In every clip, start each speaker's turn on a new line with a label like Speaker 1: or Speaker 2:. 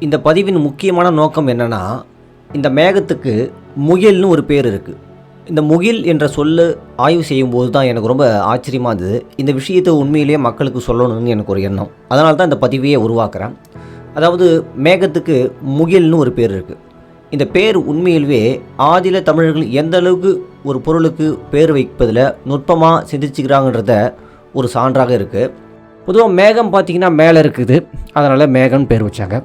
Speaker 1: இந்த பதிவின் முக்கியமான நோக்கம் என்னென்னா, இந்த மேகத்துக்கு முகில்னு ஒரு பேர் இருக்குது. இந்த முகில் என்ற சொல்ல ஆய்வு செய்யும்போது தான் எனக்கு ரொம்ப ஆச்சரியமாக இருந்தது. இந்த விஷயத்தை உண்மையிலேயே மக்களுக்கு சொல்லணும்னு எனக்கு ஒரு எண்ணம். அதனால தான் இந்த பதிவையே உருவாக்குறேன். அதாவது மேகத்துக்கு முகில்னு ஒரு பேர் இருக்குது. இந்த பேர் உண்மையிலேயே ஆதில தமிழர்கள் எந்த அளவுக்கு ஒரு பொருளுக்கு பேர் வைப்பதில் நுட்பமாக சிந்திச்சுக்கிறாங்கன்றத ஒரு சான்றாக இருக்குது. பொதுவாக மேகம் பார்த்திங்கன்னா மேலே இருக்குது, அதனால் மேகம்னு பேர் வச்சாங்க.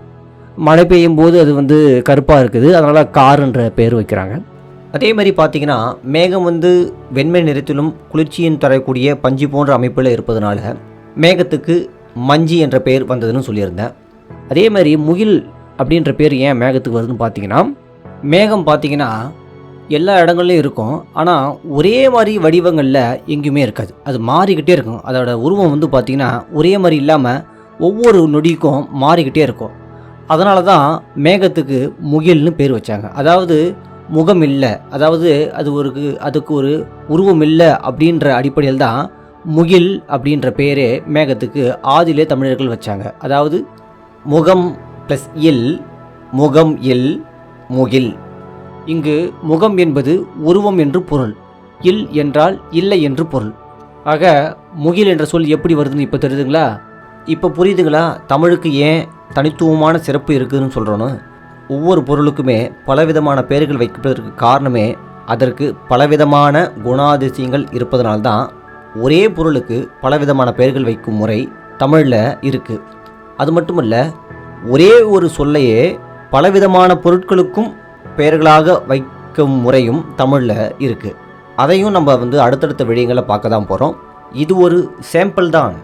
Speaker 1: மழை பெய்யும் போது அது கருப்பாக இருக்குது, அதனால் காருன்ற பேர் வைக்கிறாங்க. அதே மாதிரி பார்த்திங்கன்னா மேகம் வெண்மை நிறத்திலும் குளிர்ச்சியின் தரக்கூடிய பஞ்சு போன்ற அமைப்பில் இருப்பதனால மேகத்துக்கு மஞ்சி என்ற பேர் வந்ததுன்னு சொல்லியிருந்தேன். அதே மாதிரி முகில் அப்படின்ற பேர் ஏன் மேகத்துக்கு வருதுன்னு பார்த்திங்கன்னா, மேகம் பார்த்திங்கன்னா எல்லா இடங்கள்லையும் இருக்கும், ஆனால் ஒரே மாதிரி வடிவங்களில் எங்கேயுமே இருக்காது. அது மாறிக்கிட்டே இருக்கும். அதோட உருவம் பார்த்திங்கன்னா ஒரே மாதிரி இல்லாமல் ஒவ்வொரு நொடிக்கும் மாறிக்கிட்டே இருக்கும். அதனால தான் மேகத்துக்கு முகில்னு பேர் வச்சாங்க. அதாவது முகம் இல்லை, அதாவது அதுக்கு ஒரு உருவம் இல்லை அப்படின்ற அடிப்படையில் தான் முகில் அப்படின்ற பேரே மேகத்துக்கு ஆதிலே தமிழர்கள் வச்சாங்க. அதாவது முகம் ப்ளஸ் இல், முகம் இல், முகில். இங்கு முகம் என்பது உருவம் என்று பொருள், இல் என்றால் இல்லை என்று பொருள். ஆக முகில் என்ற சொல் எப்படி வருதுன்னு இப்போ தெரியுதுங்களா? இப்போ புரியுதுங்களா தமிழுக்கு ஏன் தனித்துவமான சிறப்பு இருக்குதுன்னு சொல்கிறோன்னு? ஒவ்வொரு பொருளுக்குமே பலவிதமான பெயர்கள் வைப்பதற்கு காரணமே அதற்கு பலவிதமான குணாதிசயங்கள் இருப்பதனால்தான் ஒரே பொருளுக்கு பலவிதமான பெயர்கள் வைக்கும் முறை தமிழில் இருக்குது. அது மட்டுமல்ல, ஒரே ஒரு சொல்லையே பலவிதமான பொருட்களுக்கும் பெயர்களாக வைக்கும் முறையும் தமிழில் இருக்குது. அதையும் நம்ம அடுத்தடுத்த விடயங்களை பார்க்க தான் போகிறோம். இது ஒரு சாம்பிள் தான்.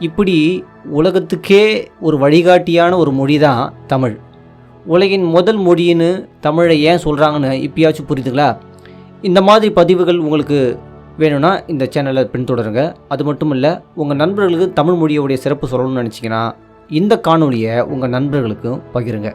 Speaker 1: இப்படி உலகத்துக்கே ஒரு வழிகாட்டியான ஒரு மொழி தான் தமிழ். உலகின் முதல் மொழின்னு தமிழை ஏன் சொல்கிறாங்கன்னு இப்பயாச்சும் புரியுதுங்களா? இந்த மாதிரி பதிவுகள் உங்களுக்கு வேணும்னா இந்த சேனலை பின்தொடருங்க. அது மட்டும் இல்லை, உங்கள் நண்பர்களுக்கு தமிழ் மொழியோடைய சிறப்பு சொல்லணும்னு நினச்சிங்கன்னா இந்த காணொலியை உங்கள் நண்பர்களுக்கும் பகிருங்க.